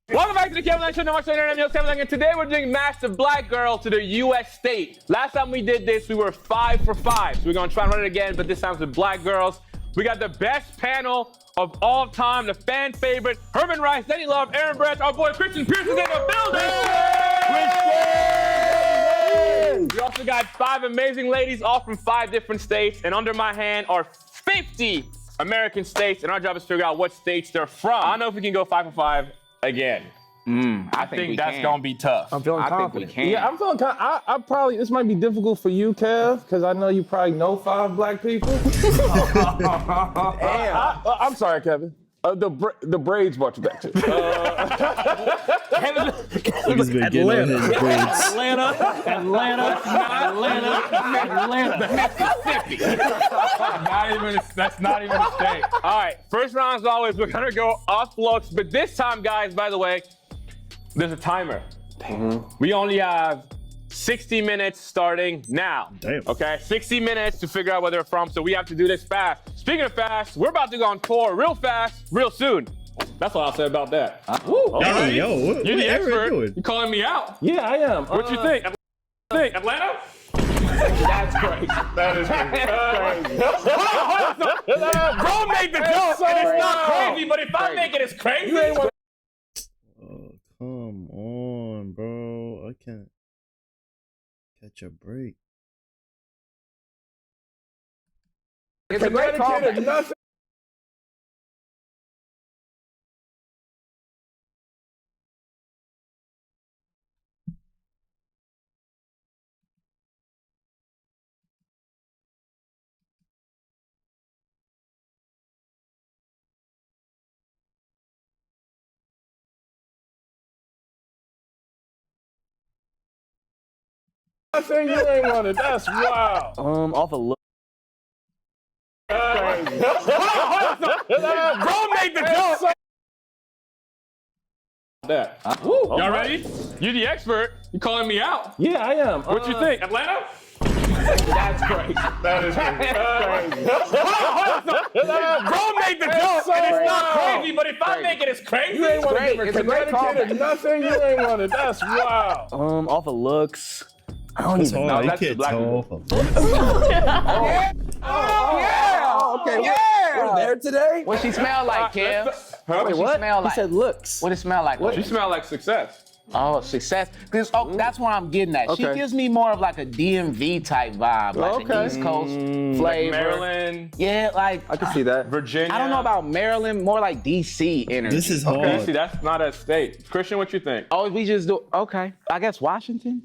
Welcome back to the Kevin Lang Show. No much internet. I'm your Kevin Lang, and today we're doing Match the Black Girl to the U.S. state. Last time we did this, we were 5 for 5. So we're gonna try and run it again, but this time with black girls. We got the best panel of all time, the fan favorite, Herman Rice, Denny Love, Aaron Branch, our boy Christian Pierce is in the building. We also got 5 amazing ladies, all from 5 different states, and under my hand are 50 American states, and our job is to figure out what states they're from. I don't know if we can go 5 for 5 again. I think that's gonna be tough. I'm feeling confident. think we can. Yeah, I'm feeling confident. I probably, this might be difficult for you, Kev, because I know you probably know 5 black people. I'm sorry, Kevin. The braids brought you back to. He's been getting on his braids. Atlanta, Mississippi. That's not even a state. All right, first round as always, we're gonna go off looks, but this time, guys, by the way, there's a timer. We only have 60 minutes starting now. Damn. Okay, 60 minutes to figure out where they're from, so we have to do this fast. Speaking of fast, we're about to go on tour real fast, real soon. That's all I'll say about that. Hey, yo, what You're the Aaron expert. doing? You calling me out? Yeah, I am. What you think? Atlanta? That's crazy. That is crazy. Bro made the joke, and it's not crazy, but if I make it, it's crazy. You ain't want Oh, come on, bro. I can't catch a break. It's a great callback. Nothing. Nothing you ain't wanted. That's wild. Off a look. Bro made the joke. That. Y'all ready? You the expert. You calling me out? Yeah, I am. What you think? Atlanta? That's crazy. That is crazy. Bro made the joke, and it's not crazy, but if I make it, it's crazy. You ain't want to great. give It's a great Connecticut nothing you ain't wanted. That's wild. Off of looks. I don't That's even know. hard. You that's the can't black tell. Okay. We're there today. What she smell like, Kev? What she smell like? He said looks. What it smell like? She smell like success. Oh, success. That's what I'm getting at. She Okay. gives me more of like a DMV type vibe, like Okay. an East Coast flavor. Maryland, Yeah, like I can see that. Virginia. I don't know about Maryland, more like DC energy. This is Okay, hard. see, that's not a state. Christian, what you think? Oh, we just do. Okay, I guess Washington.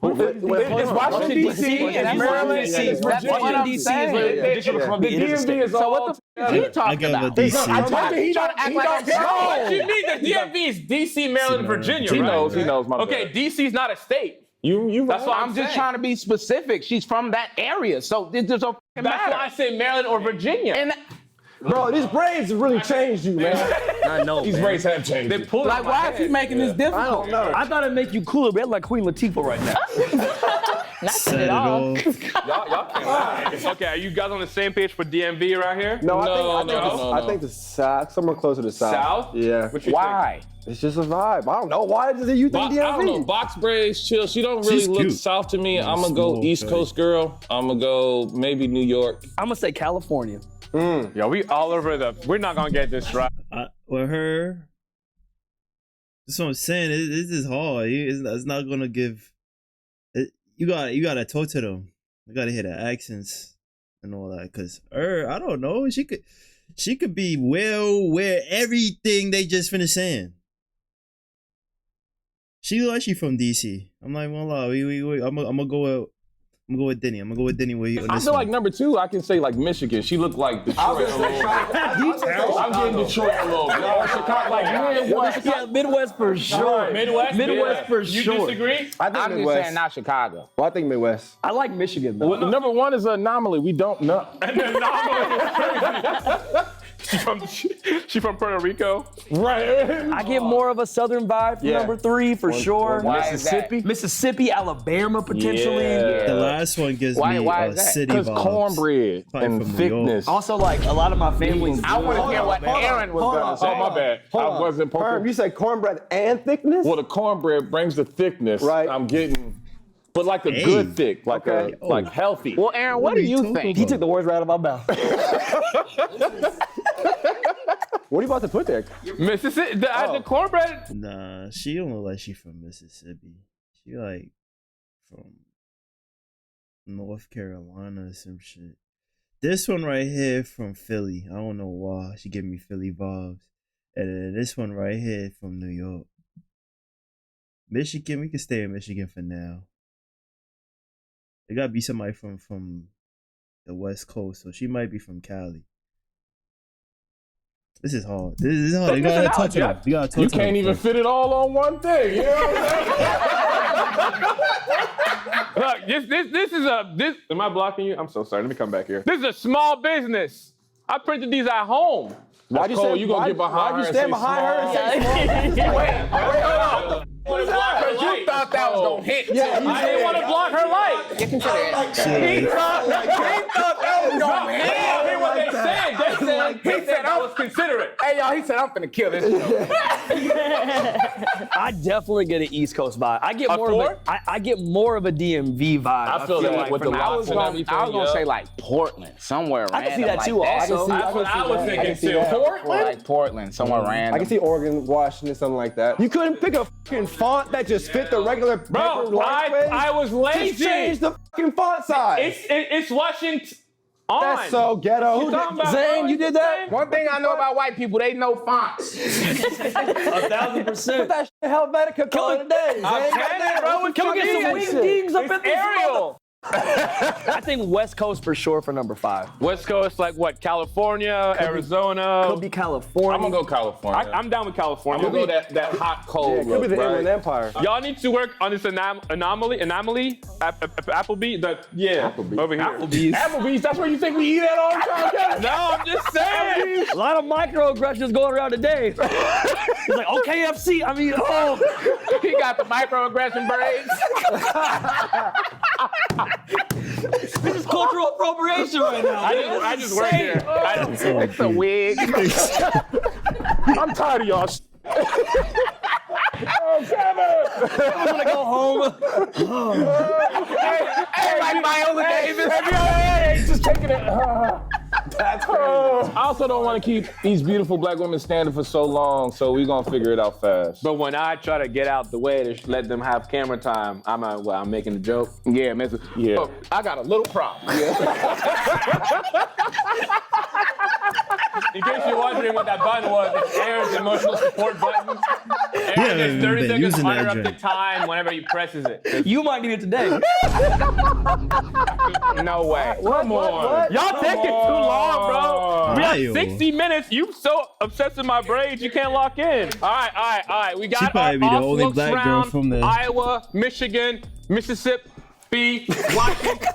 It's Washington, D.C. Yeah, and that's Maryland. Washington, and That's what Virginia. I'm saying. The DMV is So all what the f is he I talking give a about? DC. I told you he Trying don't to act he like don't I'm slow. know. What you mean? The DMV is DC, Maryland, Virginia, He right? knows, my Okay, bad. DC's not a state. You That's right. why I'm just saying. trying to be specific. She's from that area, so it just don't That's matter. why I say Maryland or Virginia. And Bro, these braids have really changed you, man. I know. These braids have changed They you. pulled like, why is he making this difficult? I don't know. I thought it'd make you cooler, but like Queen Latifah right now. Set it off. Y'all can't lie. Okay, are you guys on the same page for DMV right here? No, No. I think the south, somewhere closer to south. South? Yeah. What you Why? It's just a vibe. I don't know. Why does it you think I don't know. DMV? Box braids, chill. She don't really She's look cute. south to me. I'm gonna small, go East okay. Coast girl. I'm gonna go maybe New York. I'm gonna say California. think? Yo, we all over the. We're not gonna get this right. With her, that's what I'm saying. This is hard. It's not gonna give. You gotta talk to them. You gotta hear the accents and all that. Cause her, I don't know. She could be where everything they just finished saying. She look like she from DC. I'm like, well, I'm gonna go with Denny. I'm gonna go with Denny. Where on I this feel one. like number 2, I can say like Michigan. She looked like Detroit a little bit. I'm getting Detroit a little bit. Or Chicago, like you know what? Yeah, Midwest for sure. Midwest? Midwest for You sure. disagree? I think I'm just Midwest. saying not Chicago. Well, I think Midwest. I like Michigan though. Well, number 1 is an anomaly. We don't know. She from Puerto Rico. Right. I get more of a southern vibe from Yeah. number 3 for sure. Why is that? Mississippi, Alabama potentially. Yeah. The last one gives Why- me why a is that? city Because vibes. cornbread Probably and from New York. thickness. Also, like a lot of my family's. I want to hear what Aaron was hold going on, to say. Oh, my bad. I wasn't Herm, you said cornbread and thickness? Well, the cornbread brings the thickness. Right. I'm getting, but like a Hey. good thick, like Okay. like healthy. Well, Aaron, what do you talking think? He took the words right out of my mouth. What are you about to put there? Mississippi. The cornbread. Nah, she don't look like she from Mississippi. She like from North Carolina or some shit. This one right here from Philly. I don't know why. She give me Philly vibes. And then this one right here from New York. Michigan, we can stay in Michigan for now. It gotta be somebody from the West Coast, so she might be from Cali. This is hard. This is hard. You gotta touch it up. You gotta touch You it can't up even first. fit it all on one thing. You know what I'm saying? Look, this is this. Am I blocking you? I'm so sorry. Let me come back here. This is a small business. I printed these at home. Why'd you Cole, stand you gonna get behind Why'd you her stand and say behind her and say Because you thought that was going to hit. Yeah, I didn't want to block her light. Get into that. He thought that was going to hit. Hear what they said. They said I was considerate. Hey, y'all, he said, I'm finna kill this show. I definitely get an East Coast vibe. I get A more four? of I get more of a DMV vibe. I feel that like with from the that. locks and everything. I was going to say like Portland, somewhere I can see random that too, like also. That's what I was thinking too. Like Portland, somewhere random. I can see Oregon, Washington, something like that. You couldn't pick a fucking font that just fit the regular paper Bro, language? I was Just lazy. change the fucking font size. It's Washington on. That's so ghetto. You talking about Zane, you did that? One thing I know about white people, they know fonts. 1,000%. that shit Helvetica color today. I'm telling you, bro. Can we get some wing dings up in this Ariel. I think West Coast for sure for number 5. West Coast, like what? California, Arizona. Could be California. I'm gonna go California. I'm down with California. I'm gonna go that hot cold Yeah, it could be look, the Inland right? Empire. Y'all need to work on this anomaly. Applebee. Applebee's. Over here. Applebee's, that's where you think we eat at all the time, Kevin? No, I'm just saying. A lot of microaggressions going around today. He's like, okay, FC. I mean, oh. He got the microaggression braids. This is cultural appropriation right now. I just work here. It's a wig. I'm tired of y'all. Oh, Kevin! I'm gonna go home. Hey, like Viola Davis. Just taking it. That's crazy. I also don't want to keep these beautiful black women standing for so long, so we're gonna figure it out fast. But when I try to get out the way to let them have camera time, I'm making a joke. Yeah, Mr. Yeah. Oh, I got a little problem. In case you're wondering what that button was, it's Aaron's emotional support button. Aaron gets 30 been seconds using that uninterrupted joint. time whenever he presses it. You might need it today. No way. Come on. Y'all take it too long, bro. We have Ayo. 60 minutes. You so obsessed with my braids, you can't lock in. All right. We got She probably be the our only looks black girl round. from there. Iowa, Michigan, Mississippi, Washington,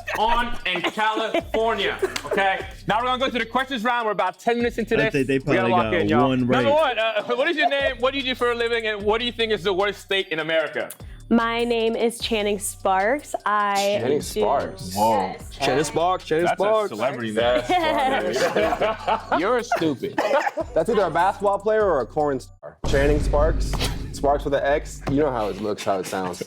and California. Okay. Now we're gonna go to the questions round. We're about 10 minutes into I this. think they We gotta probably lock got in, y'all. one right. Number one, what is your name? What do you do for a living? And what do you think is the worst state in America? My name is Channing Sparks. Channing Sparks. Whoa. Cheddar Sparks, Cheddar Sparks. celebrity That's funny. You're stupid. That's either a basketball player or a corn star. Channing Sparks. Sparks with an X. You know how it looks, how it sounds.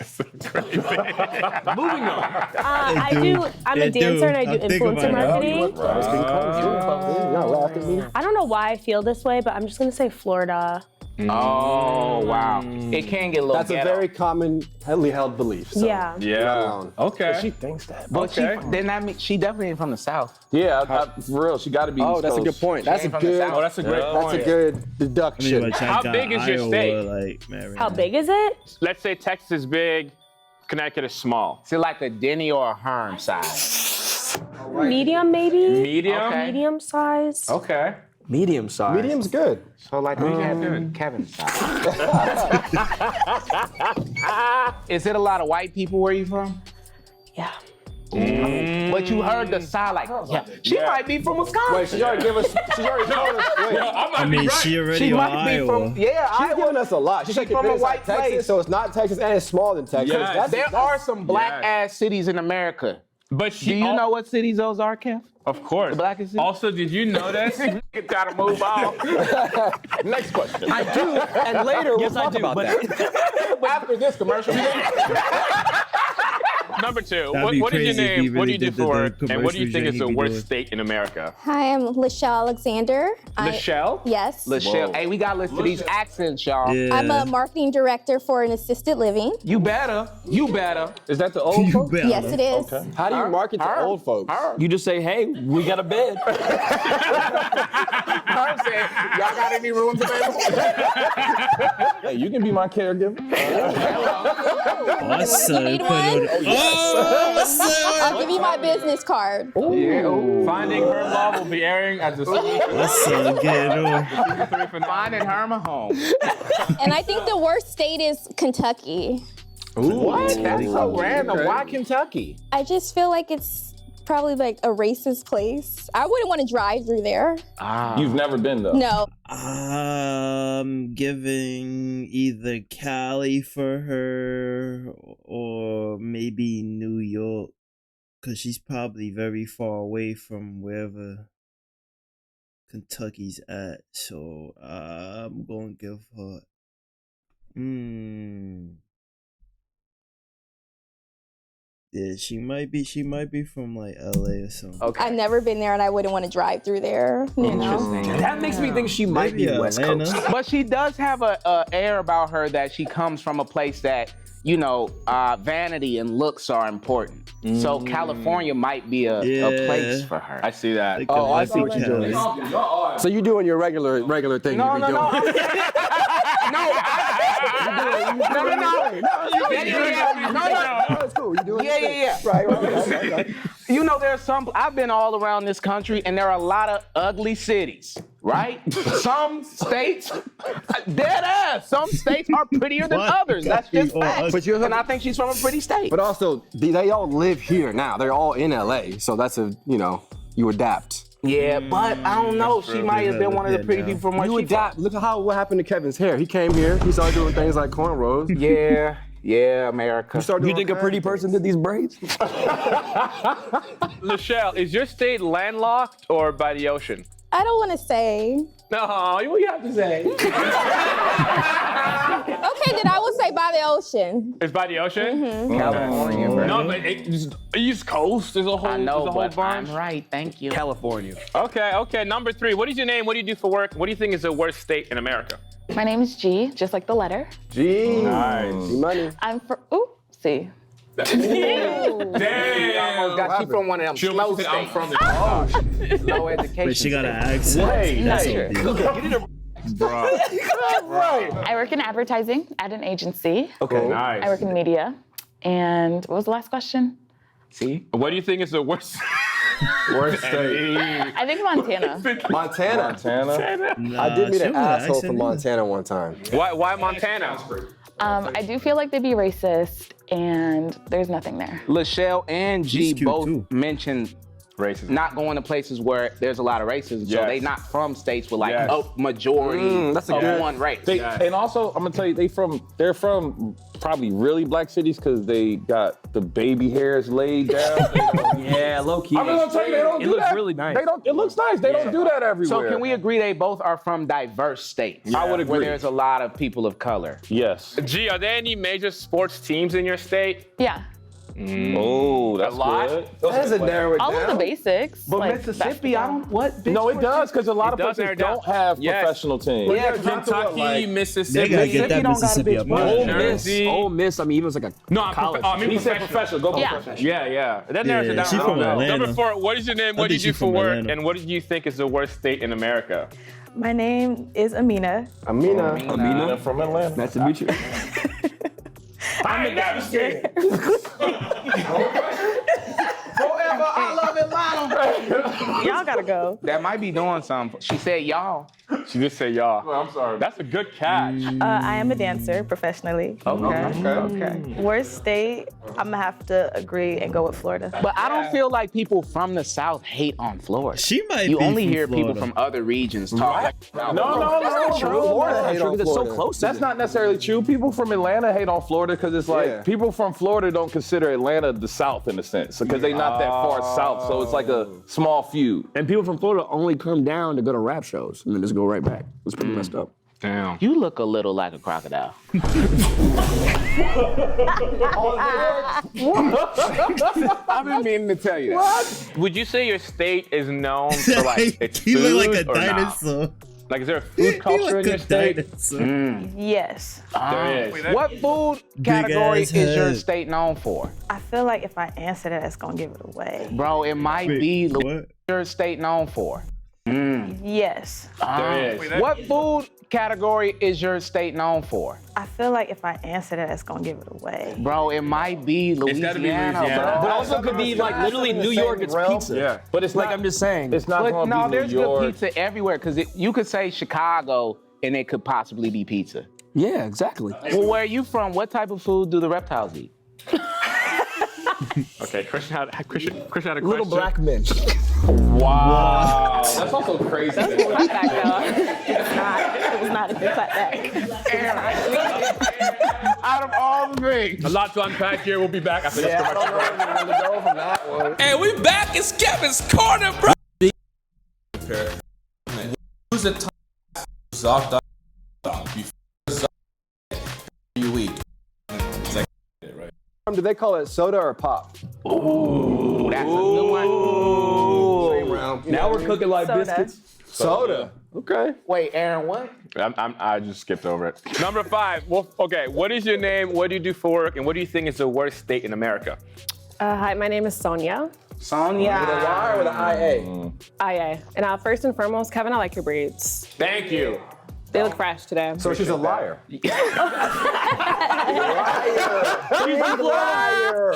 Moving on. I'm a dancer and I do influencer marketing. You're not laughing at me. I don't know why I feel this way, but I'm just gonna say Florida. Oh, wow. It can get a little That's a ghetto. very commonly held belief. So Yeah. you're not alone. Okay. She thinks that. But Okay. then that means she definitely ain't from the South. Yeah, for real, she gotta be Oh, East that's a Coast. good point. That's a Ain't from the good. South. That's a great That's point. a good I mean, deduction. but check How out big is your Iowa, state? Like, man, How big is it? Let's say Texas is big, Connecticut is small. Is it like a Denny or a Herm size? Medium, maybe? Medium? Okay. Medium size. Okay. Medium size. Medium's good. So like Kevin size. Is it a lot of white people where you from? Yeah. But you heard the sigh like, yeah, she might be from Wisconsin. Wait, she already told us. Wait, I mean, she already She on might be Iowa. from, yeah, she's Iowa. giving us a lot. She's from a white Texas, place. so it's not Texas, and it's smaller than Texas. Yes. There are some black-ass cities in America. But Do you know what cities those are, Kev? Of course. The blackest city? Also, did you notice? Gotta move on. Next question. I do, and later we'll talk about that. After this commercial. Number 2. That'd be What is your crazy if he name? What do really you do did for the work? And what do you think is commercials the he be worst doing. state in America? Hi, I'm Lachelle Alexander. Michelle? Yes. Lachelle, hey, we got to listen to these accents, y'all. Yeah. I'm a marketing director for an assisted living. You better. Is that the old You folks? better. Yes, it is. How do you market to old folks? You just say, hey, we got a bed. Herb said, y'all got any rooms available? Hey, you can be my caregiver. Awesome. need one? I'll give you my business card. Finding Her Love will be airing as a What's so good? Finding Herm a home. And I think the worst state is Kentucky. What? That's so random. Why Kentucky? I just feel like it's probably like a racist place. I wouldn't want to drive through there. You've never been though. No. Giving either Cali for her or maybe New York, because she's probably very far away from wherever Kentucky's at. So I'm gonna give her. Yeah, she might be from like LA or something. Okay. I've never been there and I wouldn't want to drive through there. You know? That makes me think she might Maybe be West Atlanta. Coast. But she does have a air about her that she comes from a place that, you know, vanity and looks are important. So California might be a place for her. I see that. Like Oh, a I see what you're doing. Cali. So you're doing your regular thing. No, you no, be no. doing. No, It's cool. You're doing Yeah. Right. You know, there's some, I've been all around this country and there are a lot of ugly cities, right? Some states, dead ass, some states are prettier than What? others. That's just Or facts. But you're- And I think she's from a pretty state. But also, they all live here now. They're all in LA. So that's you adapt. Yeah, but I don't know. She might have been one of the pretty people from where You she adapt. Look at what happened to Kevin's hair. He came here. He started doing things like cornrows. Yeah, America. You think a pretty person did these braids? Michelle, is your state landlocked or by the ocean? I don't want to say. No, what you have to say? Okay, then I will say by the ocean. It's by the ocean? California, bro. No, but East Coast is a whole, I know, is a whole but bunch. I'm right. Thank you. California. Okay. Number 3. What is your name? What do you do for work? What do you think is the worst state in America? My name is G, just like the letter. Gee. Nice. Money. I'm from, see. Damn. Almost got you from one of them She slow almost said, I'm states. from the Low education. But she got an states. accent. That's Not a Bro. I work in advertising at an agency. Okay. Nice. I work in media. And what was the last question? See? What do you think is the worst? Worst state. I think Montana. Montana. Nah, I did meet she an was asshole accent. from Montana one time. Why Montana? I do feel like they'd be racist, and there's nothing there. Lachelle and G She's cute, both too. mentioned Racism. not going to places where there's a lot of racism. So Yes. they not from states with like Yes. a majority that's a of good- one race. And also, I'm gonna tell you, they're from probably really black cities because they got the baby hairs laid down. Yeah, low key. I'm gonna tell you, they don't It do looks that. really nice. They don't. It looks nice. They don't do that everywhere. So can we agree they both are from diverse states? I would Where agree. there's a lot of people of color. Yes. G, are there any major sports teams in your state? Yeah. Oh, that's A lot? good. That doesn't narrow it All down. of the basics. But like Mississippi, I don't, what? big No, it sports does because a lot It of does places narrow it down. don't have Yes. professional teams. Yeah, Kentucky, They Mississippi. gotta get that Mississippi don't got a Mississippi big up sport. out Ole of there. Miss. Ole Miss, I mean, even was like a No, I'm college. I mean He said professional. Go Yeah. professional. Yeah. That narrows Yeah, it down. she a from little bit. Atlanta. Number 4, what is your name? What do you think do she for from work? Atlanta. And what do you think is the worst state in America? My name is Amina. Amina. Amina from Atlanta. Nice to meet you. I ain't never scared. Forever, I love Y'all gotta go. That might be doing something. She said y'all. She just said y'all. I'm sorry. That's a good catch. I am a dancer professionally. Okay. Worst state, I'm gonna have to agree and go with Florida. But I don't feel like people from the South hate on Florida. She might You be only from hear people Florida. from other regions talk. No, That's not true. Florida hate on It's so Florida. close. That's not necessarily true. People from Atlanta hate on Florida because it's like Yeah. people from Florida don't consider Atlanta the South in a sense because they're not that far south. So it's like a small feud. And people from Florida only come down to go to rap shows and then just go right back. It's pretty messed up. Damn. You look a little like a crocodile. I've been meaning to tell you that. Would you say your state is known for like its He food look like a or not? dinosaur. Like, is there a He food culture like in your a state? dinosaur. Yes. There is. What food category ass is your head. state known for? I feel like if I answer that, it's gonna give it away. Bro, it might be What? your state known for. Yes. There is. What food category is your state known for? I feel like if I answer that, it's gonna give it away. Bro, it might be Louisiana. gotta be Louisiana. But also could be like literally in the New York, same it's realm. pizza. Yeah, but it's Like not. I'm just saying. It's not But going to no, be New there's York. good pizza everywhere because you could say Chicago and it could possibly be pizza. Yeah, exactly. Well, where are you from? What type of food do the reptiles eat? Okay, Christian had a question. Little black men. Wow, that's also crazy. It was not a good clapback. Out of all the things. A lot to unpack here. We'll be back after this Yeah, I commercial. don't know where to go from that one. And we back. It's Kevin's Corner, bro. Who's the top Zoc before you eat? Do they call it soda or pop? Ooh, that's a good one. Same round. Now we're cooking like Soda. biscuits. Soda. Okay. Wait, Aaron, what? I just skipped over it. Number 5. Well, okay, what is your name? What do you do for work? And what do you think is the worst state in America? Hi, my name is Sonia. Sonia. With a Y or with an IA? IA. And first and foremost, Kevin, I like your braids. Thank you. They look fresh today. So she's a liar.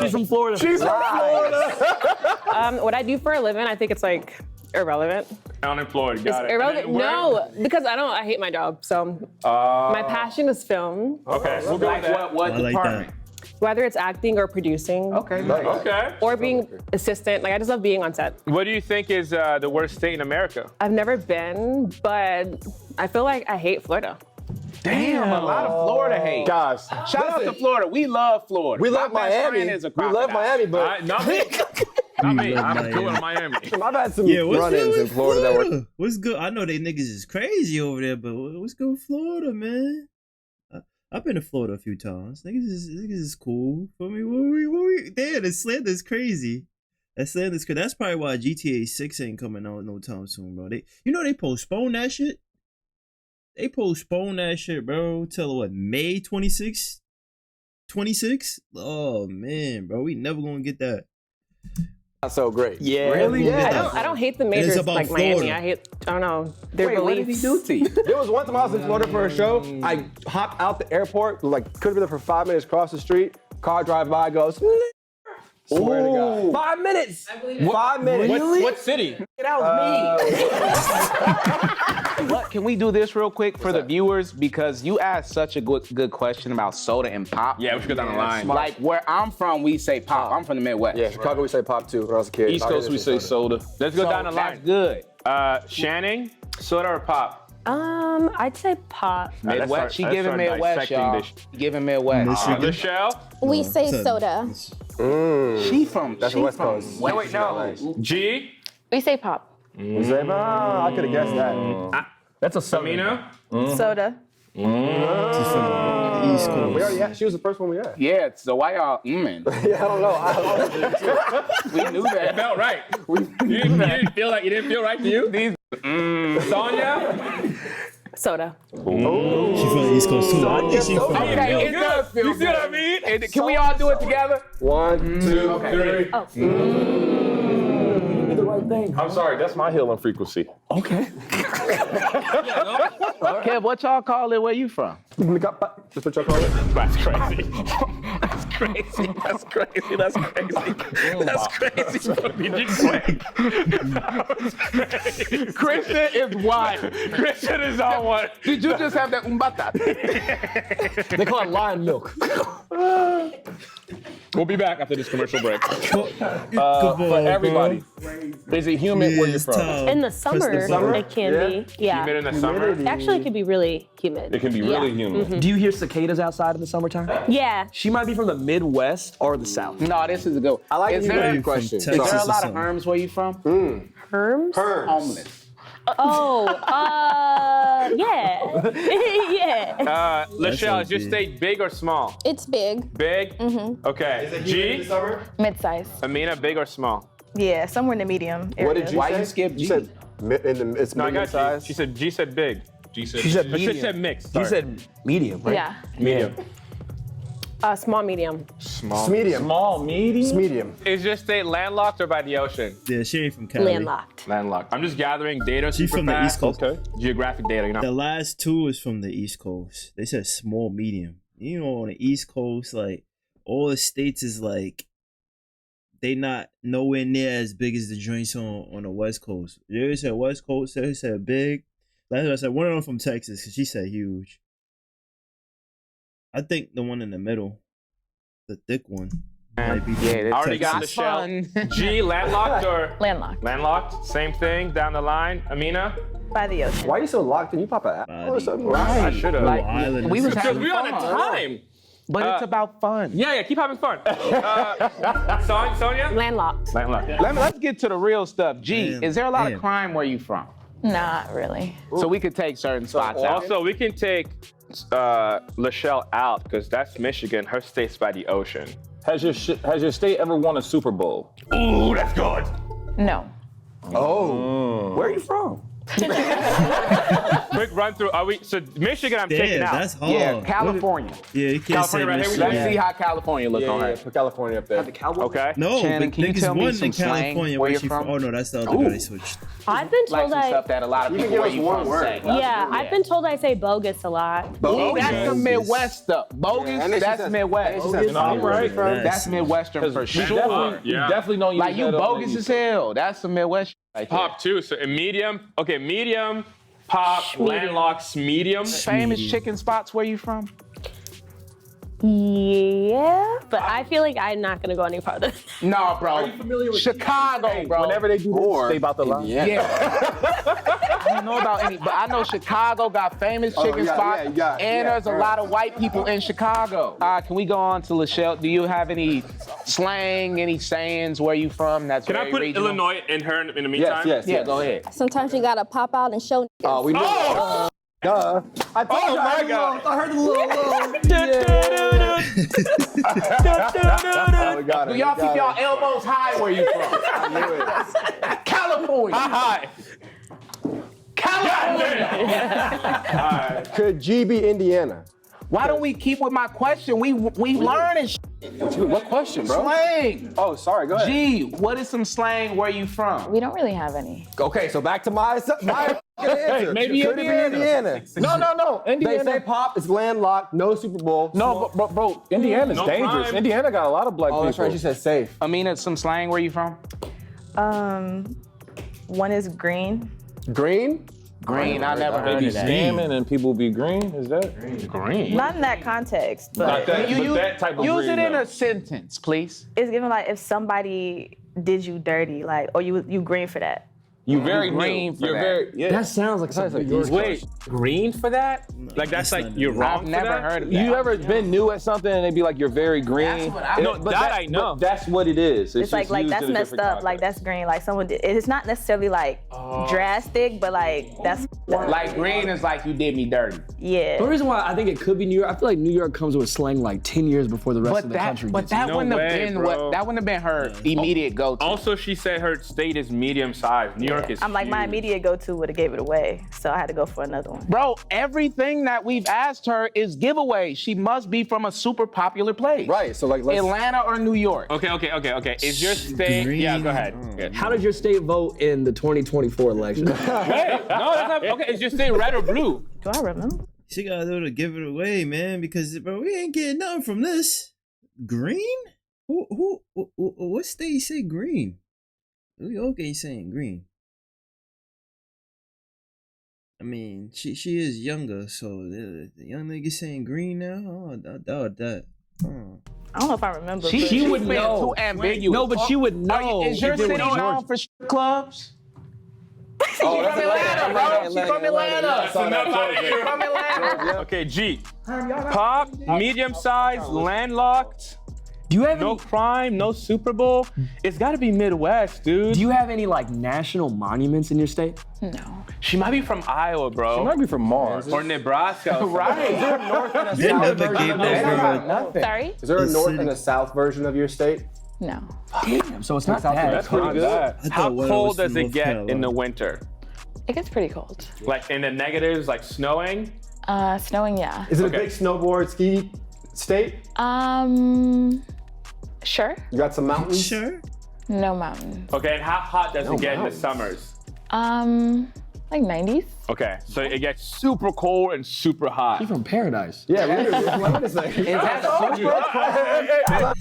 She's from Florida. She's from Florida. What I do for a living, I think it's like irrelevant. Unemployed. It's Got it. irrelevant. And then where- No, because I hate my job. So my passion is film, Okay, we'll go with Like that. what I like department? whether it's acting or producing. Okay. Okay. Or being assistant. Like I just love being on set. What do you think is the worst state in America? I've never been, but I feel like I hate Florida. Damn, a lot of Florida hate. Guys, Shout out to Florida. We love Florida. we love My best Miami. friend is a We love crocodile. Miami, but Not me. Not me. love I'm cool in Miami. Miami. I've had some Yeah, what's good run-ins in with Florida that were. What's good? I know they niggas is crazy over there, but what's good with Florida, man? I've been to Florida a few times. Niggas is cool. For me, damn, the slander's crazy. That slander's crazy. That's probably why GTA 6 ain't coming out no time soon, bro. They postponed that shit. They postponed that shit, bro, till what, May 26th? 26? Oh man, bro, we never gonna get that. Not so great. Yeah. Really? I don't hate the majors about like Miami. Florida. I don't know, their Wait, what did he beliefs. do to you? There was one time I was in Florida for a show. I hopped out the airport, like could have been there for 5 minutes, cross the street. Car drive by, goes. Swear to God. 5 minutes. 5 minutes. What city? That was me. What? Can we do this real quick for the viewers? Because you asked such a good question about soda and pop. Yeah, we should go down the line. Like where I'm from, we say pop. I'm from the Midwest. Yeah, Chicago we say pop too when I was a kid. East Coast we say soda. Let's go So down the that's line. good. Shannon, soda or pop? I'd say pop. Midwest. She let's giving start Midwest, dissecting y'all. this. She giving Midwest. Michigan. Michelle, We say soda. She from That's she West from Coast. West wait, no. G, We say pop. You say, I could have guessed that. That's a soda. Amina, Soda. She's from the East Coast. We already had, she was the first one we had. Yeah, so why y'all mm. Yeah, I don't know. We knew that. it felt right. You didn't feel right to you? These, Sonia, Soda. She's from the East Coast too. I think she's from Okay, it does feel you see what I good. mean? Can we all do it together? 1, 2, 3. whole thing. I'm sorry, that's my healing frequency. Okay. Kev, what y'all call it? Where you from? That's what y'all call it? That's crazy. That's crazy. That's crazy. That's crazy. That's crazy. That was crazy. Christian is white. Christian is on one. Did you just have that umbata? They call it lion milk. We'll be back after this commercial break. For everybody, is it humid where you're from? In the summer, it can be. Yeah. Humid in the summer? Actually, it can be really humid. It can be really humid. Do you hear cicadas outside in the summertime? Yeah. She might be from the Midwest or the South. No, this is a good. I like Is the there, humidity question. is there a lot of herms where you from? Herms? Homeless. Oh, yeah. Yeah. Lachelle, is your state big or small? It's big. Big? Okay. G? Mid-size. Amina, big or small? Yeah, somewhere in the medium area. What did you Why say? you skip G? You said it's No, I medium got size. G. G said big. She said But she medium. said mixed. You Sorry. said medium, right? Yeah. medium. Small, medium. Small. It's medium. Small, medium? It's medium. Is your state landlocked or by the ocean? Yeah, she ain't from Cali. Landlocked. Landlocked. I'm just gathering data. She's super from the fast. East Coast. Okay. Geographic data, you know. The last two is from the East Coast. They said small, medium. You know, on the East Coast, like all the states is like they not nowhere near as big as the joints on the West Coast. They said West Coast. They said big. Like I said, one of them from Texas because she said huge. I think the one in the middle, the thick one, might be. Yeah, I already got Texas. Lachelle. G, landlocked or? Landlocked. Landlocked. Same thing down the line. Amina? By the ocean. Why are you so locked in? You pop an apple or something? I should have. Like, Island we is- was Because having we're on a fun. time. But it's about fun. Yeah, keep having fun. Sonia? Landlocked. Landlocked. Let's get to the real stuff. G, Damn, is there a lot damn. of crime where you from? Not really. So we could take certain spots out. Also, we can take Lachelle out because that's Michigan. Her state's by the ocean. Has your state ever won a Super Bowl? Ooh, that's good. No. Oh. Where are you from? Quick run through. So Michigan, I'm taking Damn, out. that's hard. Yeah, California. Yeah, you can't say California right here, we Michigan. Let's see how California looks on Yeah, her. put California up there. Okay. No, Shannon, but can you niggas tell me won some in slang California. where Where you're she from? Oh no, that's the other guy. They switched. I've been Like told some I. stuff that a lot of You can people give where us you one from word. say. Yeah, I've been told I say bogus a lot. Bogus. That's some Midwest stuff. Bogus, and then she that's says- Midwest. and she says, You know, I'm right. That's Midwestern for We sure. definitely know you. Like you bogus as hell. That's some Midwest right there. Pop too. So in medium. Okay, medium. Pop. Landlocked. Medium. Famous chicken spots where you from? Yeah, but I feel like I'm not gonna go any farther. No, bro. Are you familiar with Chicago, bro? Whenever they do this, they about to lie. Yeah. I don't know about any, but I know Chicago got famous chicken spots, and there's a lot of white people in Chicago. Can we go on to Lachelle? Do you have any slang, any sayings where you from? That's Can I very put regional? Illinois in her in the meantime? Yeah, go ahead. Sometimes you gotta pop out and show. Oh, we know. Duh. I told you. my God. I heard the little. We got it. Do y'all keep y'all elbows high where you from? I knew it. California. Hi. California. Could G be Indiana? Why don't we keep with my question? We learning What question, bro? slang. Oh, sorry. Go ahead. G, what is some slang where you from? We don't really have any. Okay, so back to my answer. maybe Could it be Indiana? No. They Indiana. say pop is landlocked, no Super Bowl. No, bro, Indiana's No dangerous. crime. Indiana got a lot of black Oh, people. that's right. She said safe. Amina, some slang where you from? One is green. Green? Green, I never They heard be of that. scamming and people be green. Is that? Green. Not in that context, but Not that, You but use, that type of use green, it in though. a sentence, please. it's given like if somebody did you dirty, like, or you green for that. You very green new. for You're that. very. Yeah. That sounds like something New York. Wait, green for that? Like that's like you're wrong I've for never that? heard of that. You ever been new at something and they be like, you're very green? That's what I- No, that I know. But that's what it is. It's like just used that's in a messed different up. Like context. that's green. Like someone did. It's not necessarily like drastic, but like that's Like green is like you did me dirty. yeah. The reason why I think it could be New York, I feel like New York comes with slang like 10 years before the rest of the country gets it. No wouldn't have way, been bro. that wouldn't have been her immediate go-to. Also, she said her state is medium sized. New York is I'm like, my huge. immediate go-to would have gave it away, so I had to go for another one. Bro, everything that we've asked her is giveaway. She must be from a super popular place. Right, so like let's... Atlanta or New York. Okay. Is your state? Yeah, go ahead. Yeah. How does your state vote in the 2024 election? Wait, no, that's not. Okay, is your state red or blue? Do I remember? She gotta do to give it away, man, because bro, we ain't getting nothing from this. Green? What state say green? New York ain't saying green. I mean, she is younger, so the young nigga saying green now. Oh, I doubt that. Oh. I don't know if I remember. She would but- know. Too ambiguous. No, but she would know. Is your city known for clubs? Oh, that's Atlanta, bro. She's from Atlanta. From Atlanta. Okay, G. Pop, medium size, landlocked. Do you have No crime, no Super Bowl. It's got to be Midwest, dude. Do you have any like national monuments in your state? No. She might be from Iowa, bro. She might be from Mars. Or Nebraska. Right. Is there a north and a They south never version gave of that your girl state? Nothing. Sorry? Is there a The north city. and a south version of your state? No. Damn, so it's not South that. That's pretty good. I How thought one cold was does from it North get in Carolina. the winter? It gets pretty cold. Like in the negatives, like snowing? Snowing, yeah. Is it Okay. a big snowboard ski state? Sure. You got some mountains? Sure. No mountains. Okay, and how hot does it get in the mountains. summers? Like 90s. Okay, so it gets super cold and super hot. She's from paradise. Yeah, wait a second. Is that super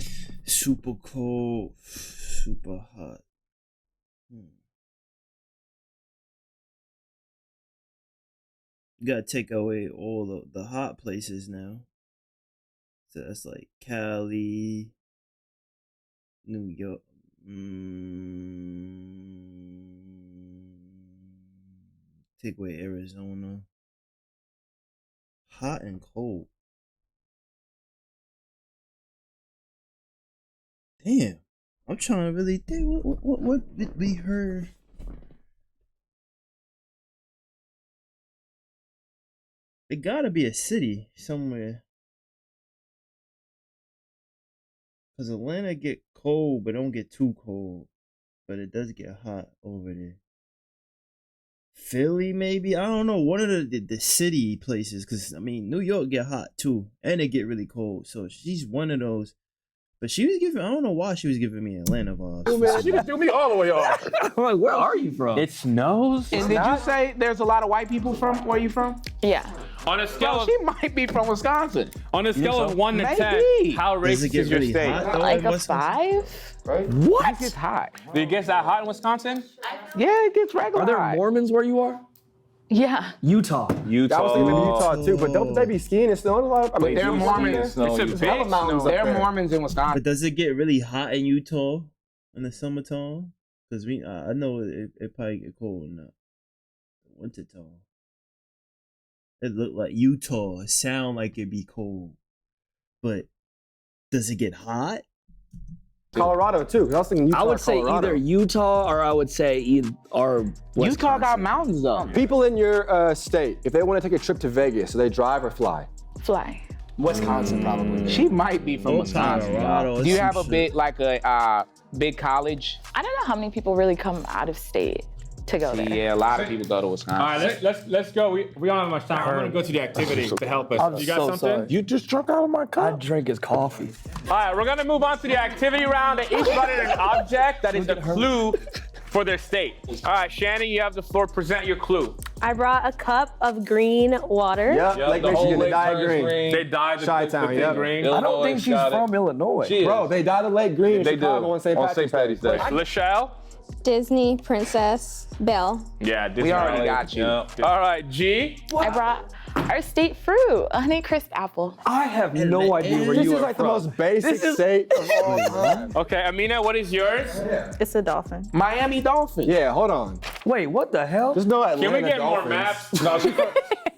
Super cold, super hot. You gotta take away all the hot places now. So that's like Cali, New York. Take away Arizona. Hot and cold. Damn, I'm trying to really think. What did we heard? It gotta be a city somewhere. Cause Atlanta get cold, but don't get too cold. But it does get hot over there. Philly, maybe? I don't know. One of the city places. Cause I mean, New York get hot too, and it get really cold. So she's one of those. But she was giving. I don't know why she was giving me Atlanta vibes. She threw me all the way off. I'm like, where are you from? It snows? And did you say there's a lot of white people from where you from? Yeah. On a scale Bro, of she might be from Wisconsin. on a scale of 1 to Maybe. 10, how Does it racist get is your really state? hot though? Like in a Wisconsin? 5? Right? What? It's hot. Do it get that hot in Wisconsin? Yeah, it gets regular Are there hot. Mormons where you are? Yeah. Utah. I was thinking maybe Utah too, but don't they be skiing and snowing a lot? I mean, They're Mormons. It's a big hella mountains snow. up They're there. Mormons in Wisconsin. But does it get really hot in Utah in the summertime? Cause I know it probably get cold in the wintertime. It look like Utah. It sound like it'd be cold, but does it get hot? Colorado too. 'Cause I was thinking Utah. I would say Colorado. either Utah or I would say Utah got mountains though. People in your state, if they want to take a trip to Vegas, do they drive or fly? Fly. Wisconsin probably. She might be from Oh, Wisconsin. Colorado, Do you some have a shit. big like a big college? I don't know how many people really come out of state to go there. Yeah, a lot of people go to Wisconsin. All right, let's go. We don't have much time. I'm gonna go to the activity to help us. I'm You got so something? sorry. You just drunk out of my I cup. drank his coffee. All right, we're gonna move on to the activity round. They each brought in an object that is a clue for their state. All right, Shannon, you have the floor. Present your clue. I brought a cup of green water. Yep, Lake Michigan, they dyed green. They dyed the Chi-town, thing yep. green. I don't think she's from Illinois. She is. Bro, they dyed the lake green in They Chicago do. on St. Patrick's Day. Lachelle? Disney Princess Belle. Yeah, We already got you. All right, G? I brought our state fruit, a Honeycrisp apple. I have no idea where This you is are like from. the most basic state of all time. Okay, Amina, what is yours? It's a dolphin. Miami Dolphins. Yeah, hold on. Wait, what the hell? There's no Atlanta Can we get Dolphins. more maps? No, she's from,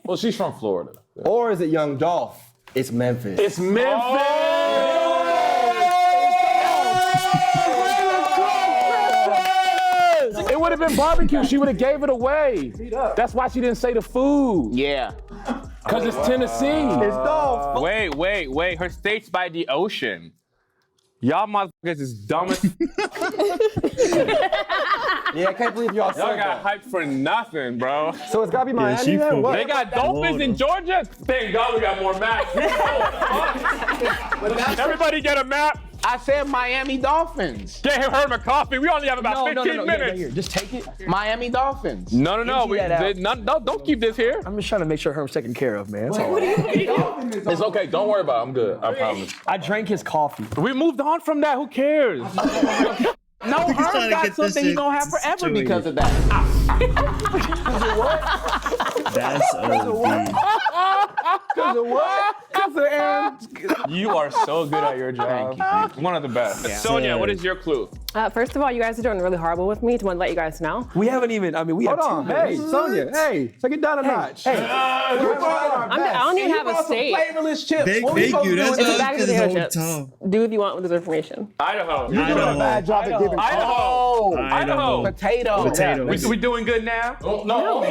well, she's from Florida. Or is it Young Dolph? It's Memphis. It's Memphis. It would have been barbecue. She would have gave it away. That's why she didn't say the food. Yeah. Cause it's Tennessee. It's Dolph. Wait. Her state's by the ocean. Y'all motherfuckers is dumb as... Yeah, I can't believe y'all Y'all said got that. hyped for nothing, bro. So it's gotta be Miami she then? from- What? They got Dolphins in Georgia? Thank God we got more maps. Everybody get a map. I said Miami Dolphins. Get Herman coffee. We only have about 15 minutes. Yeah, here, just take it. Miami Dolphins. No. Empty that out. No, don't keep this here. I'm just trying to make sure Herm's taken care of, man. That's all. It's okay. Don't worry about it. I'm good. I promise. I drank his coffee. We moved on from that. Who cares? No, He's trying Herm to got get this something he's shit gonna have forever situated. because of that. That's OD. Because of what? You are so good at your job. One of the best. Sonia, what is your clue? First of all, you guys are doing really horrible with me. Just want to let you guys know. We haven't even. I mean, we Hold have on. 2 Hey, minutes. Sonia. Hey, take it down a notch. I don't even have a state. Flavorless chips. Thank What we you. supposed to do That's with It's a it? bag of his potato whole chips. time. Do what you want with this information. Idaho. You're doing a bad job at giving Oh, Idaho. potato. Potatoes. We doing good now? No,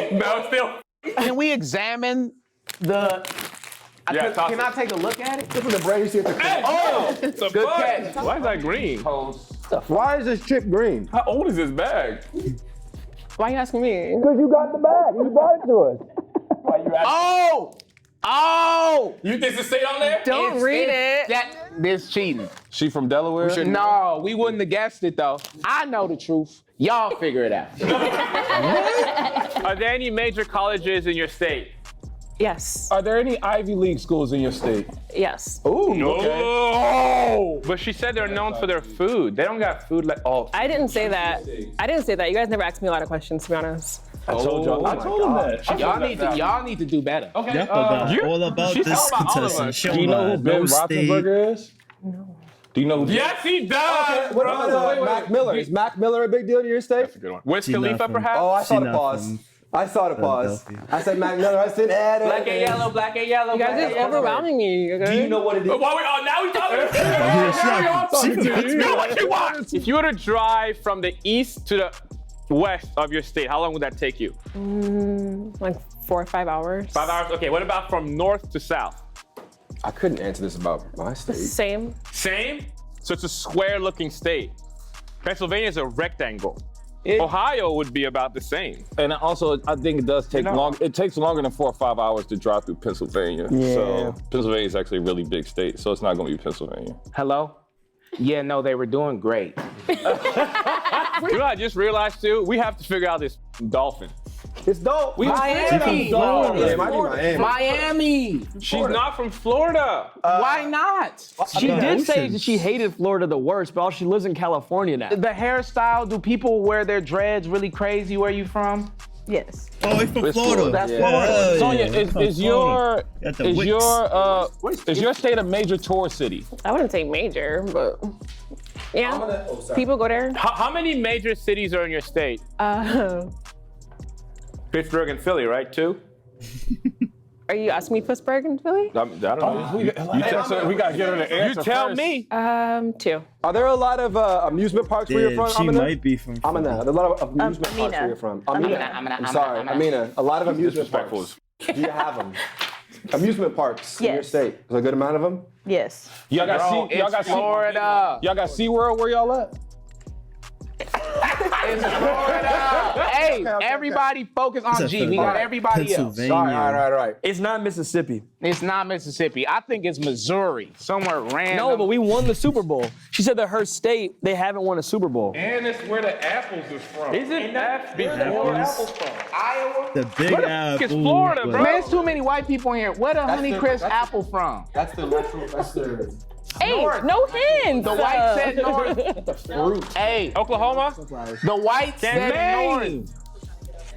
still. Can we examine the? Yeah, toss Can it. I take a look at it? This is the bread you see at the Oh, it's a Good bug. catch. Why is that green? Why is this chip green? How old is this bag? Why are you asking me? Because you got the bag. You brought it to us. Oh! You think to stay on there? Don't read it. This cheating. She from Delaware? No, we wouldn't have guessed it though. I know the truth. Y'all figure it out. Are there any major colleges in your state? Yes. Are there any Ivy League schools in your state? Yes. Ooh, Oh! But she said they're known for their food. They don't got food like I didn't say that. I didn't say that. You guys never asked me a lot of questions, to be honest. I told y'all. I told him that. Y'all need to do better. Okay. Y'all forgot all about she's this talking about all of contestant. us. She Do you know who lied. Ben No state. Roethlisberger is? No. Do you know who? Yes, he does. What about Mac Miller? Is Mac Miller a big deal to your state? Good one. Wiz She not Khalifa, from- perhaps? Oh, I saw She the not pause. from I saw the pause. Philadelphia. I said Mac Miller. I said Adam. Black and yellow, black and yellow. You guys are overwhelming me. Okay? Do you know what it is? Now we talking. Know what you want. If you were to drive from the east to the west of your state, how long would that take you? Like 4 or 5 hours. 5 hours. Okay. What about from north to south? I couldn't answer this about my state. Same. Same. So it's a square-looking state. Pennsylvania is a rectangle. Ohio would be about the same. And also, I think it does take long. It takes longer than 4 or 5 hours to drive through Pennsylvania. Yeah. So Pennsylvania is actually a really big state, so it's not going to be Pennsylvania. Hello? Yeah, no, they were doing great. You know what I just realized too? We have to figure out this dolphin. It's dope. Miami. Yeah, it might be Miami. Miami. She's not from Florida. Why not? She did say that she hated Florida the worst, but she lives in California now. The hairstyle, do people wear their dreads really crazy where you from? Yes. Oh, it's from Florida. That's Yeah. Florida. Hell Sonia, yeah. From is Florida. your Got the is wicks. your state a major tourist city? I wouldn't say major, but yeah. People go there. How many major cities are in your state? Pittsburgh and Philly, right? 2? Are you asking me Pittsburgh and Philly? I don't know. You tell, we got to get her the answer. You tell first. me. 2. Are there a lot of amusement parks where you're Yeah, from? she Amina? might be from. Amina. There's a lot of amusement parks Amina. where you're from. Amina. I'm sorry, Amina. A lot of amusement parks. Do you have them? Amusement parks in your Yes. state. There's a good amount of them. Yes. Y'all got Bro, it's Florida. Y'all got SeaWorld where y'all at? It's Florida. Hey, everybody focus on It's G. a We got everybody else. Pennsylvania. Sorry, all right. It's not Mississippi. It's not Mississippi. I think it's Missouri. Somewhere random. No, but we won the Super Bowl. She said that her state, they haven't won a Super Bowl. And it's where the apples is from. Isn't that before Apples. apples from? Iowa. The Big Apple. It's Florida, but- bro. Man, there's too many white people in here. Where the Honeycrisp apple from? That's the natural. That's the. Hey, no hints. The white said north. Hey, Oklahoma? the white said Maine.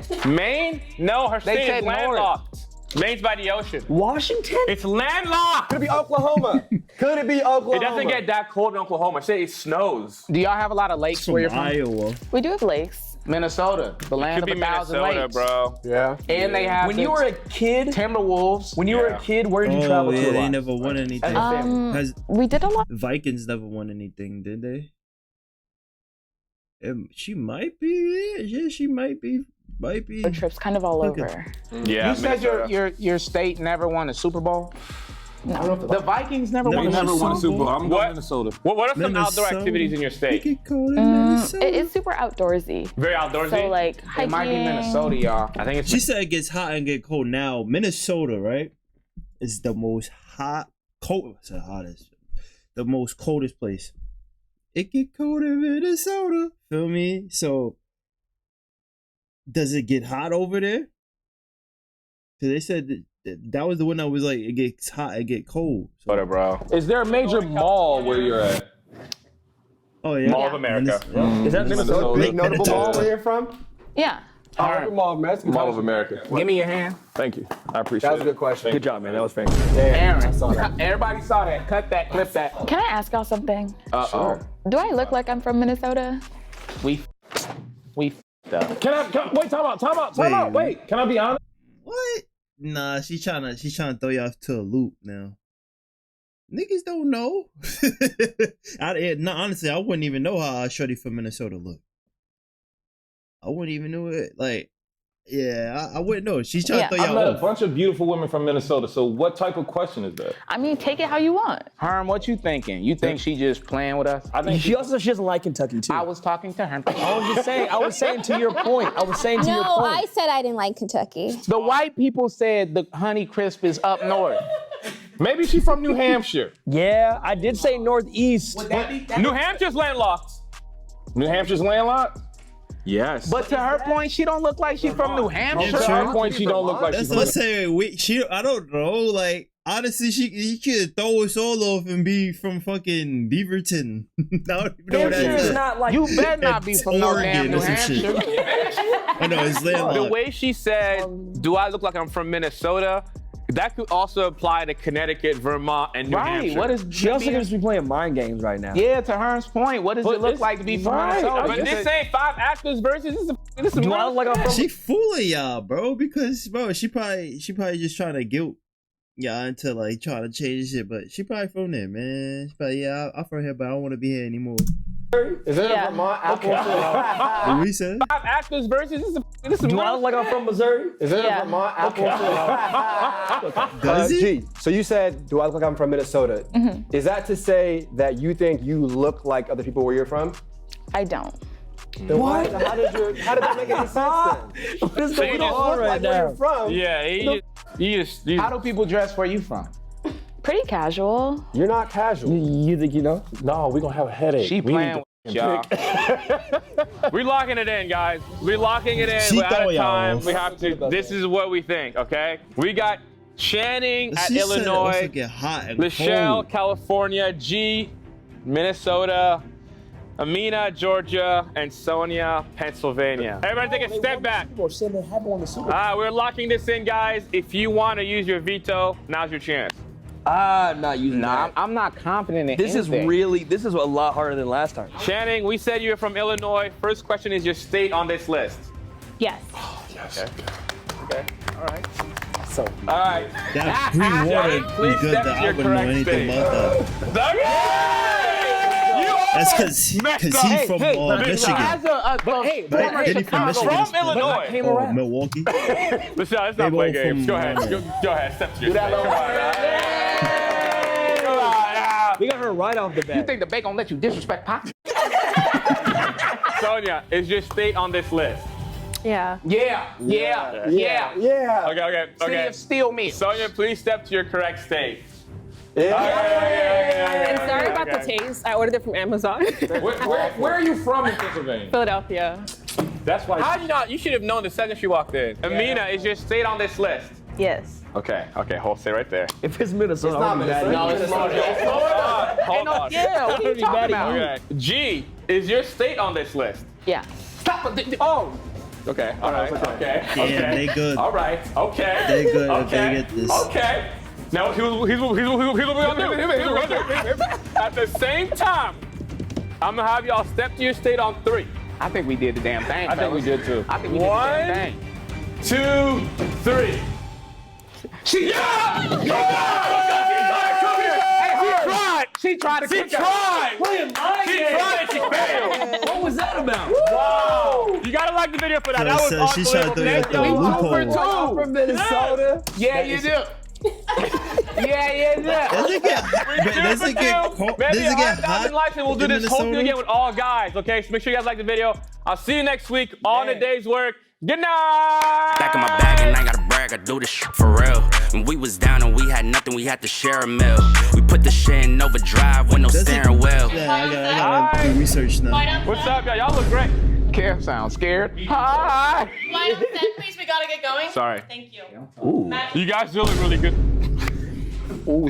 north. Maine? No, her They state said is landlocked. Maine's by the ocean. Washington? It's landlocked. Could it be Oklahoma? Could it be Oklahoma? It doesn't get that cold in Oklahoma. Say it snows. Do y'all have a lot of lakes From where you're from? Iowa. We do have lakes. Minnesota, the land Could of be a thousand Minnesota, lakes. bro. Yeah. And they have When the you were a kid, Timberwolves. when you were a kid, where did you Oh travel yeah, to a they lot? never won anything. Has We did a lot. Vikings never won anything, did they? She might be. Yeah, she might be. Might be. Trips kind of all Okay. over. Yeah. You said your state never won a Super Bowl? No. The Vikings never They won. never won a Super Bowl. I'm What? going Minnesota. What are some outdoor Minnesota. activities in your state? It's super outdoorsy. Very outdoorsy. So like It hiking. might be Minnesota, y'all. I think it's. She said it gets hot and get cold. Now Minnesota, right, is the most cold. The most coldest place. It get cold in Minnesota. Feel me? So, does it get hot over there? Because they said that was the one that was like, it gets hot, it get cold. So, Whatever, bro. Is there a major mall where you're at? oh yeah, Mall of America. Is that Minnesota. big notable mall where you're from? Yeah. Mall of America. Mall of America. Give me your hand. Thank you. I appreciate That was a it. good question. Good job, man. That was fancy. Aaron. I saw that. Everybody saw that. Cut that. Clip that. Can I ask y'all something? Uh-oh. Do I look like I'm from Minnesota? We f***ed up. Wait, time out. Wait, can I be honest? What? Nah, she's trying to throw you off to a loop now. Niggas don't know. No, honestly, I wouldn't even know how a shorty from Minnesota look. I wouldn't even know it. Like, yeah, I wouldn't know. She's trying to throw I y'all met a off. bunch of beautiful women from Minnesota. So what type of question is that? I mean, take it how you want. Herm, what you thinking? You think she just playing with us? I think She doesn't like Kentucky too. I was talking to her. I was saying to your point. I was saying to your No, point. I said I didn't like Kentucky. The white people said the Honey Crisp is up north. Maybe she's from New Hampshire. Yeah, I did say Northeast. New Hampshire's landlocked. New Hampshire's landlocked? Yes. But to her point, she don't look like she's from New Hampshire. To her point, she don't look like That's she's what I'm from saying. I don't know. Like, honestly, she could throw us all off and be from fucking Beaverton. I don't even know what that Hampshire's is. not like You better not be from no damn Oregon New or some shit. Hampshire. I know it's The landlocked. way she said, "Do I look like I'm from Minnesota?" That could also apply to Connecticut, Vermont, and New Right. Hampshire. What is She also seems to be playing mind games right now. Yeah, to Herm's point, what does it look it's- like to be from right, Minnesota? But this ain't 5 actors versus this is Do I look like I'm from? She fooling y'all, bro. Because bro, she probably just trying to guilt y'all into like trying to change shit. But she probably from there, man. She probably I'm from here, but I don't want to be here anymore. Is there Yeah. a Vermont apple? What we said? 5 actors versus this is Do I look like I'm from Missouri? Is there Yeah. a Vermont apple? Does he? G, so you said, do I look like I'm from Minnesota? Is that to say that you think you look like other people where you're from? I don't. Then how did that make any sense then? What is So going you just on Look right like where now? you're from. Yeah, you just How do people dress where you from? Pretty casual. You're not casual. You think you know? No, we're gonna have a headache. She playing with y'all. We're locking it in, guys. We're locking it in. She We're out throw of y'all time. off. We have to. This is what we think. Okay. We got Channing at She said it also Illinois, get hot and Michelle, cold. California, G, Minnesota, Amina, Georgia, and Sonia, Pennsylvania. Everybody take a step back. We're locking this in, guys. If you want to use your veto, now's your chance. I'm not using Nah, that. I'm not confident in This is anything. this is a lot harder than last time. Channing, we said you're from Illinois. First question is your state on this list. Yes. Okay. All right. All right. That green water Please is good. step That to I your wouldn't know correct anything state. about that. That's because he's from Michigan. As a former Didn't he from Chicago, Michigan? From Illinois. Came Oh, around. Milwaukee. Michelle, let's not They play both games. from Go ahead. Illinois. Go ahead. Step to your that state. little- Come on. We got her right off the bat. You think the bank gonna let you disrespect Pop? Sonia, is your state on this list? Yeah. Yeah. Yeah. Okay. City of Steel Mill. Sonia, please step to your correct state. And sorry about the taste. I ordered it from Amazon. Where are you from in Pennsylvania? Philadelphia. That's why. How did you not? You should have known the second she walked in. Amina, is your state on this list? Yes. Okay, hold stay right there. If it's Minnesota, It's not I'll be mad. Minnesota. No, it's Florida. Hold on. Yeah, what are you talking about? Okay. G, is your state on this list? Yeah. Stop it. Oh, Okay, all right, okay. Yeah, they good. All right, okay. They good, Okay, okay, get this. Okay. Now, here's what we're gonna do. At the same time, I'm gonna have y'all step to your state on 3. I think we did the damn thing. I think we did too. I think we did the damn thing. 2, 3. She tried! She tried to She cook us. tried! She tried and she failed! What was that about? Wow! You gotta like the video for that. That was So she tried to unbelievable. throw you Thank out the you. loophole. I'm from Minnesota. Yeah, you do. Does it get Maybe does it get 100,000 hot likes and we'll do in this whole thing Minnesota? again with all guys, okay? So make sure you guys like the video. I'll see you next week on a day's work. Good night! Back in my bag and I ain't gotta brag, I do this shit for real. When we was down and we had nothing, we had to share a meal. We put the shit in overdrive with no steering wheel. Yeah, I gotta do research now. What's up, y'all? Y'all look great. Kev sounds scared. Hi. Why on set, please? We gotta get going. Sorry. Thank you. You guys still look really good. Ooh.